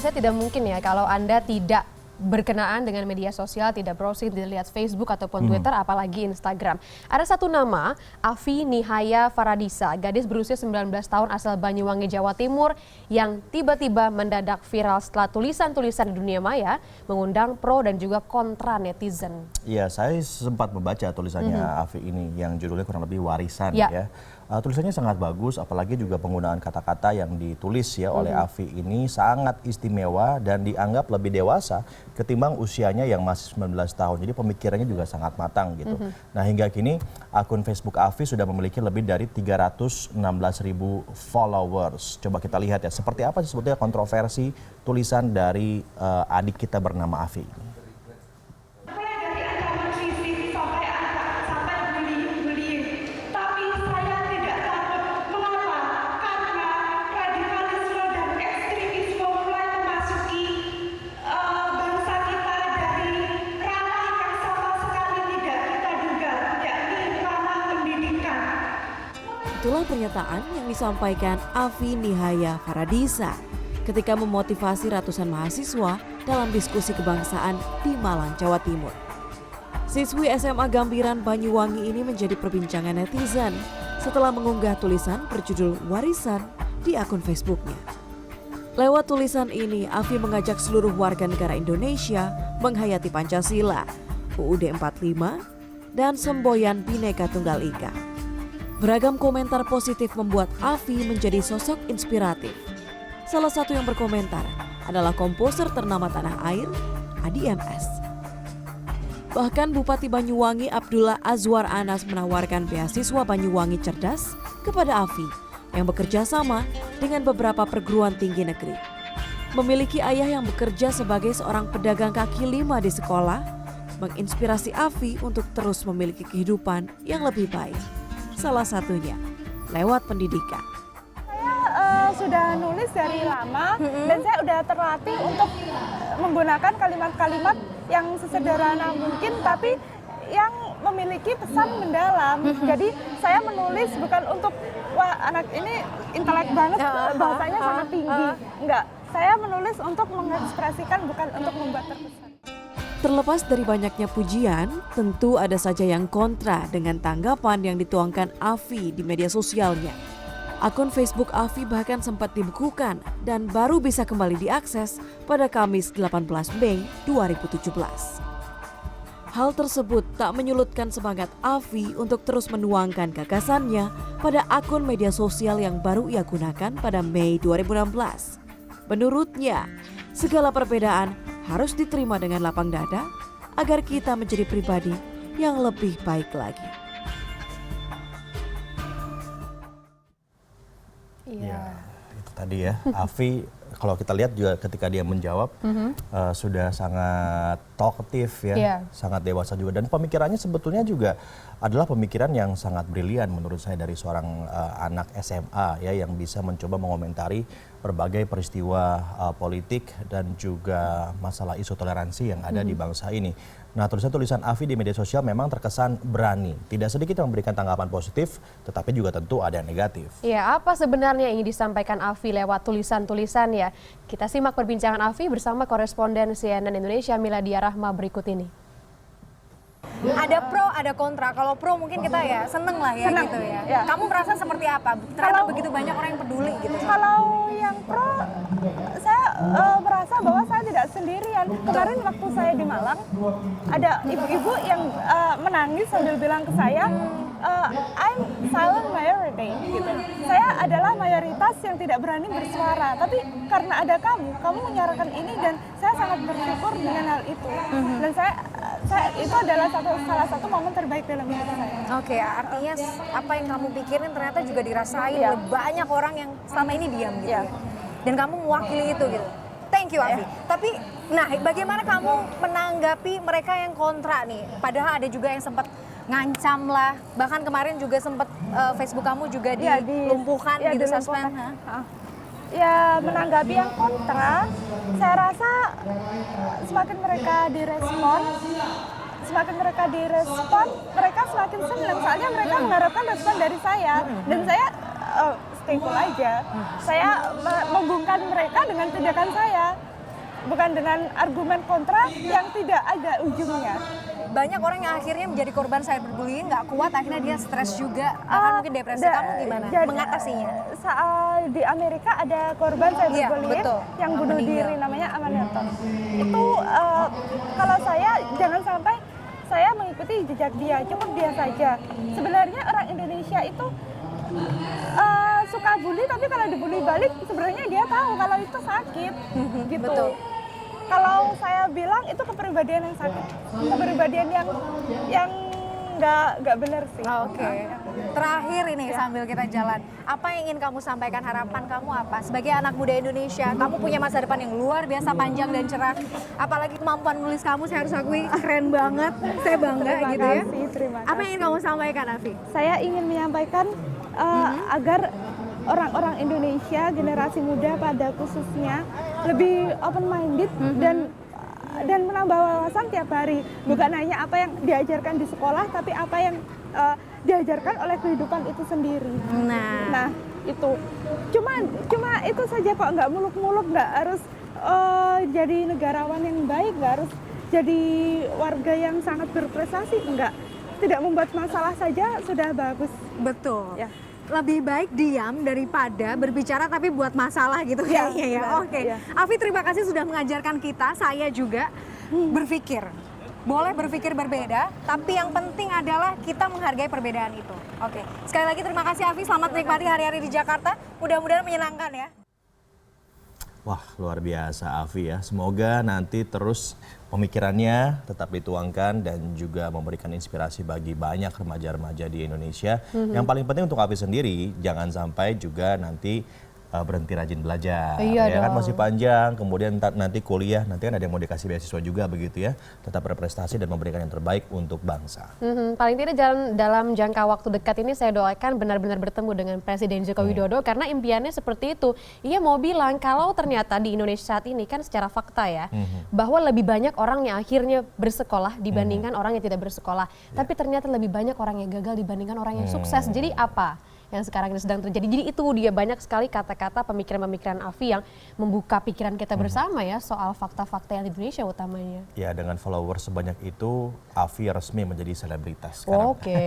Saya tidak mungkin ya kalau Anda tidak berkenaan dengan media sosial, tidak browsing, tidak lihat Facebook ataupun Twitter, apalagi Instagram. Ada satu nama, Afi Nihaya Faradisa, gadis berusia 19 tahun asal Banyuwangi, Jawa Timur, yang tiba-tiba mendadak viral setelah tulisan-tulisan di dunia maya mengundang pro dan juga kontra netizen. Iya, saya sempat membaca tulisannya Afi ini yang judulnya kurang lebih warisan ya. Tulisannya sangat bagus, apalagi juga penggunaan kata-kata yang ditulis ya oleh Afi ini sangat istimewa dan dianggap lebih dewasa ketimbang usianya yang masih 19 tahun. Jadi pemikirannya juga sangat matang gitu. Nah, hingga kini akun Facebook Afi sudah memiliki lebih dari 316.000 followers. Coba kita lihat ya, seperti apa sih sebetulnya kontroversi tulisan dari adik kita bernama Afi ini. Itulah pernyataan yang disampaikan Afi Nihaya Faradisa ketika memotivasi ratusan mahasiswa dalam diskusi kebangsaan di Malang, Jawa Timur. Siswi SMA Gambiran Banyuwangi ini menjadi perbincangan netizen setelah mengunggah tulisan berjudul Warisan di akun Facebooknya. Lewat tulisan ini, Afi mengajak seluruh warga negara Indonesia menghayati Pancasila, UUD 45, dan semboyan Bhinneka Tunggal Ika. Beragam komentar positif membuat Afi menjadi sosok inspiratif. Salah satu yang berkomentar adalah komposer ternama tanah air, Adi MS. Bahkan Bupati Banyuwangi Abdullah Azwar Anas menawarkan beasiswa Banyuwangi Cerdas kepada Afi yang bekerja sama dengan beberapa perguruan tinggi negeri. Memiliki ayah yang bekerja sebagai seorang pedagang kaki lima di sekolah, menginspirasi Afi untuk terus memiliki kehidupan yang lebih baik. Salah satunya lewat pendidikan. Saya sudah nulis dari lama dan saya sudah terlatih untuk menggunakan kalimat-kalimat yang sesederhana mungkin tapi yang memiliki pesan mendalam. Jadi saya menulis bukan untuk wah anak ini intelek banget, bahasanya sangat tinggi. Enggak, saya menulis untuk mengekspresikan bukan untuk membuat terkesan. Terlepas dari banyaknya pujian, tentu ada saja yang kontra dengan tanggapan yang dituangkan Afi di media sosialnya. Akun Facebook Afi bahkan sempat dibekukan dan baru bisa kembali diakses pada Kamis 18 Mei 2017. Hal tersebut tak menyurutkan semangat Afi untuk terus menuangkan gagasannya pada akun media sosial yang baru ia gunakan pada Mei 2016. Menurutnya, segala perbedaan harus diterima dengan lapang dada agar kita menjadi pribadi yang lebih baik lagi. Ya, itu tadi ya. Afi kalau kita lihat juga ketika dia menjawab sudah sangat talkative ya, sangat dewasa juga dan pemikirannya sebetulnya juga adalah pemikiran yang sangat brilian menurut saya dari seorang anak SMA ya yang bisa mencoba mengomentari berbagai peristiwa politik dan juga masalah isu toleransi yang ada di bangsa ini. Nah, tulisan Afi di media sosial memang terkesan berani. Tidak sedikit yang memberikan tanggapan positif, tetapi juga tentu ada yang negatif. Ya, apa sebenarnya yang ingin disampaikan Afi lewat tulisan-tulisan ya? Kita simak perbincangan Afi bersama koresponden CNN Indonesia Miladia Rahma berikut ini. Ada pro, ada kontra. Kalau pro mungkin kita ya seneng lah ya gitu ya. Ya. Kamu merasa seperti apa? Ternyata begitu banyak orang yang peduli gitu. Kalau yang pro, saya merasa bahwa saya tidak sendirian. Kemarin waktu saya di Malang, ada ibu-ibu yang menangis sambil bilang ke saya, I'm silent majority gitu. Saya adalah mayoritas yang tidak berani bersuara, tapi karena ada kamu menyuarakan ini dan saya sangat bersyukur dengan hal itu. Dan saya itu adalah salah satu momen terbaik dalam hidup saya. Oke, artinya apa yang kamu pikirin ternyata juga dirasain oleh banyak orang yang selama ini diam gitu. Ya. Dan kamu mewakili itu gitu. Thank you Afi. Tapi nah bagaimana kamu menanggapi mereka yang kontra nih? Padahal ada juga yang sempat ngancam lah. Bahkan kemarin juga sempat Facebook kamu juga dilumpuhkan gitu, suspend. Ya, menanggapi yang kontra, saya rasa semakin mereka direspon, mereka semakin senang. Soalnya mereka mengharapkan respon dari saya. Dan saya stay cool aja. Saya membungkam mereka dengan tindakan saya. bukan dengan argumen kontra yang tidak ada ujungnya. Banyak orang yang akhirnya menjadi korban cyberbullying, nggak kuat, akhirnya dia stres juga, bahkan mungkin depresi. Kamu gimana mengatasinya? Di Amerika ada korban cyberbullying yang bunuh diri, namanya Amanda Newton. Itu kalau saya jangan sampai saya mengikuti jejak dia, cukup dia saja. Sebenarnya orang Indonesia itu suka bully, tapi kalau dibully balik sebenarnya dia tahu kalau itu sakit, gitu. Betul. Kalau saya bilang itu kepribadian yang sakit, kepribadian yang nggak benar sih. Oke. Terakhir ini sambil kita jalan, apa yang ingin kamu sampaikan, harapan kamu apa? Sebagai anak muda Indonesia, kamu punya masa depan yang luar biasa panjang dan cerah. Apalagi kemampuan menulis kamu, saya harus akui keren banget. Saya bangga gitu ya. Terima kasih. Apa yang ingin kamu sampaikan, Afi? Saya ingin menyampaikan agar orang-orang Indonesia, generasi muda pada khususnya lebih open minded dan menambah wawasan tiap hari, bukan hanya apa yang diajarkan di sekolah, tapi apa yang diajarkan oleh kehidupan itu sendiri. Nah itu cuma itu saja kok, nggak muluk-muluk, nggak harus jadi negarawan yang baik, nggak harus jadi warga yang sangat berprestasi, enggak. Tidak membuat masalah saja sudah bagus. Betul. Ya. Lebih baik diam daripada berbicara tapi buat masalah gitu kayaknya ya. Oke. Ya. Afi, terima kasih sudah mengajarkan kita, saya juga berpikir. Boleh berpikir berbeda, tapi yang penting adalah kita menghargai perbedaan itu. Oke. Sekali lagi terima kasih Afi, selamat menikmati hari-hari di Jakarta. Mudah-mudahan menyenangkan ya. Wah, luar biasa Afi ya. Semoga nanti terus pemikirannya tetap dituangkan dan juga memberikan inspirasi bagi banyak remaja-remaja di Indonesia. Yang paling penting untuk Afi sendiri, jangan sampai juga nanti berhenti rajin belajar. Iya ya kan dong. masih panjang, kemudian nanti kuliah, nanti kan ada yang mau dikasih beasiswa juga begitu ya. Tetap berprestasi dan memberikan yang terbaik untuk bangsa. Paling tidak dalam jangka waktu dekat ini saya doakan benar-benar bertemu dengan Presiden Joko Widodo karena impiannya seperti itu. Ia mau bilang kalau ternyata di Indonesia saat ini kan secara fakta ya, bahwa lebih banyak orang yang akhirnya bersekolah dibandingkan orang yang tidak bersekolah. Tapi ternyata lebih banyak orang yang gagal dibandingkan orang yang sukses. Jadi apa yang sekarang ini sedang terjadi? Jadi itu dia, banyak sekali kata-kata pemikiran-pemikiran Afi yang membuka pikiran kita bersama ya soal fakta-fakta yang di Indonesia utamanya. Ya, dengan followers sebanyak itu, Afi resmi menjadi selebritas sekarang. Oke.